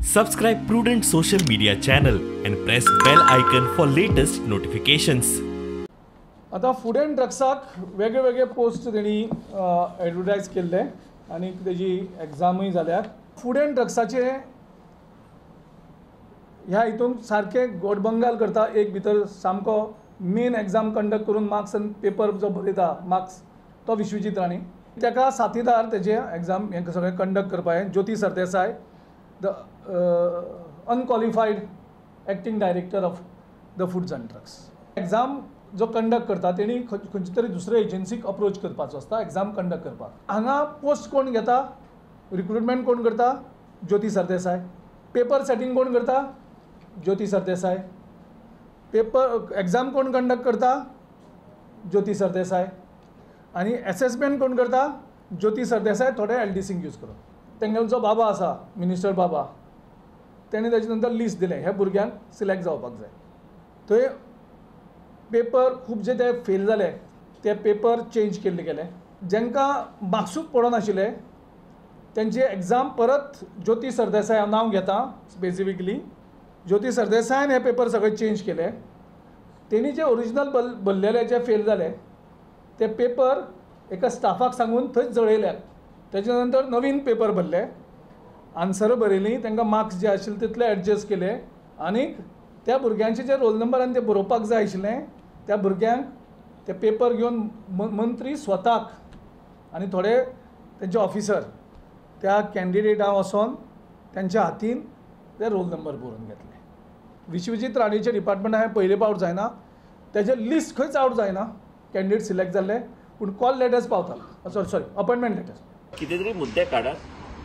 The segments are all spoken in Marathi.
Subscribe Prudent social media channel and press bell icon for latest notifications. आता फूड एंड ड्रग्साक वेगळे वेगळे पोस्ट तेणी एडवर्टायज केल्ले आनी तेजी एग्जामूय जाल्यात. फूड एंड ड्रग्साचे ह्या हितून सारके गोडबंगाल करता. एक भितर सामको मेन एग्जाम कंडक्ट करून मार्क्स आनी पेपर जो बरयता मार्क्स तो विश्वजीत राणे, तेका साथीदार तेजे एग्जाम हें सगळें कंडक्ट करपाक Jyoti Sardesai, the unqualified acting director of the foods and drugs. Exam जो कंडक्ट करता तेणी खंयची तरी दुसरे एजन्सीक अप्रोच करपाचो आसता एग्जाम कंडक्ट करपाक. हांगा पोस्ट कोण घेता, रिक्रुटमेंट कोण करता, ज्योती सरदेसाय. पेपर सेटिंग कोण करता, ज्योती सरदेसाय. पेपर एग्जाम कोण कंडक्ट करता, ज्योती सरदेसाय. आनी असेसमेंट कोण करता, ज्योती सरदेसाय. थोडे एलडीसींक यूज करून तेंगेलो जो बाबा आसा मिनिस्टर बाबा, तेणें तेजे नंतर लिस्ट दिलें हे भुरग्यांक सिलेक्ट जावपाक जाय. थंय पेपर खूब जे ते फेल जाले ते पेपर चेंज केल्ले गेले. जेंकां मार्क्सूच पडनाशिल्ले तेंचे एग्जाम परत ज्योती सरदेसाय, हांव नांव घेता स्पेसिफिकली, ज्योती सरदेसायान हे पेपर सगळे चेंज केले. तेणी जे ओरिजिनल भरलेले जे फेल जाले ते पेपर एका स्टाफाक सांगून थंयच जळयल्यात. तेजे नंतर नवीन पेपर भरले, आन्सर बरयली, तांकां मार्क्स जे आशिल्ले तितले एडजस्ट केले. आनीक त्या भुरग्यांचे जे रोल नंबरान ते बरोवपाक जाय आशिल्लें त्या भुरग्यांक ते पेपर घेवन मंत्री स्वताक आनी थोडे तेंचे ऑफिसर त्या कॅन्डिडेटां वचोन त्यांच्या हातीन ते रोल नंबर बरोवन घेतले. विश्वजीत राणेचे डिपार्टमेंट हांवें पयले फावट जायना, तेजे लिस्ट खंयच आवट जायना कॅन्डिडेट सिलेक्ट जाल्ले, पूण कॉल लेटर्स पावता, सॉरी अपॉइंटमेंट लेटर्स. कितें तरी मुद्दे काढात,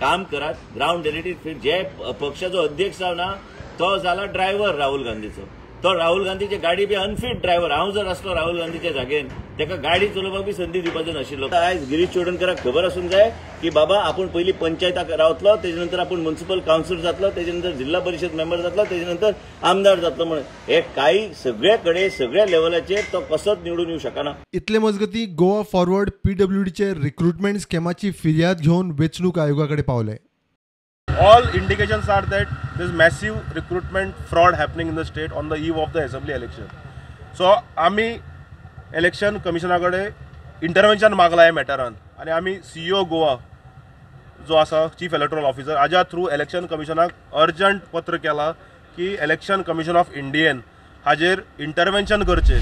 काम करात. ग्राउंड रिलेटेड जे पक्षाचो अध्यक्ष जावं ना तो जाला ड्रायव्हर राहुल गांधीचो. तो राहुल गांधीची गाडी बी अनफीट ड्रायव्हर. हांव जर आसलो राहुल गांधीच्या जागेन तेका गाडी चलोवपाक बी संदी दिवपाचो नाशिल्लो. आयज गिरीश चोडणकराक खबर आसूंक जाय की बाबा आपूण पयलीं पंचायताक रावतलो, तेजे नंतर आपूण म्युनिसिपल कावन्सिलर जातलो, तेजे नंतर जिल्हा परिषद मेंबर जातलो, तेजे नंतर आमदार जातलो. म्हणून हे काही सगळे कडेन सगळ्या लेवलाचेर तो कसोच निवडून येवंक शकना. इतले मजगती गोवा फॉरवर्ड पीडब्ल्यूडीचे रिक्रुटमेंट स्कॅमाची फिर्याद घेवन वेंचणूक आयोगाकडे पावले. All indications are that there is massive recruitment fraud happening in the state on the eve of the assembly election. So आम्ही इलेक्शन कमिशनाकडे इंटरव्हेन्शन मागला ह्या मॅटरान आणि आम्ही CEO गोवा जो आसा चीफ इलेक्टोरल ऑफिसर हाज्या थ्रू इलेक्शन कमिशनाक अर्जंट पत्र केला की इलेक्शन कमिशन ऑफ इंडियन हाजेर इंटरव्हेन्शन करचे.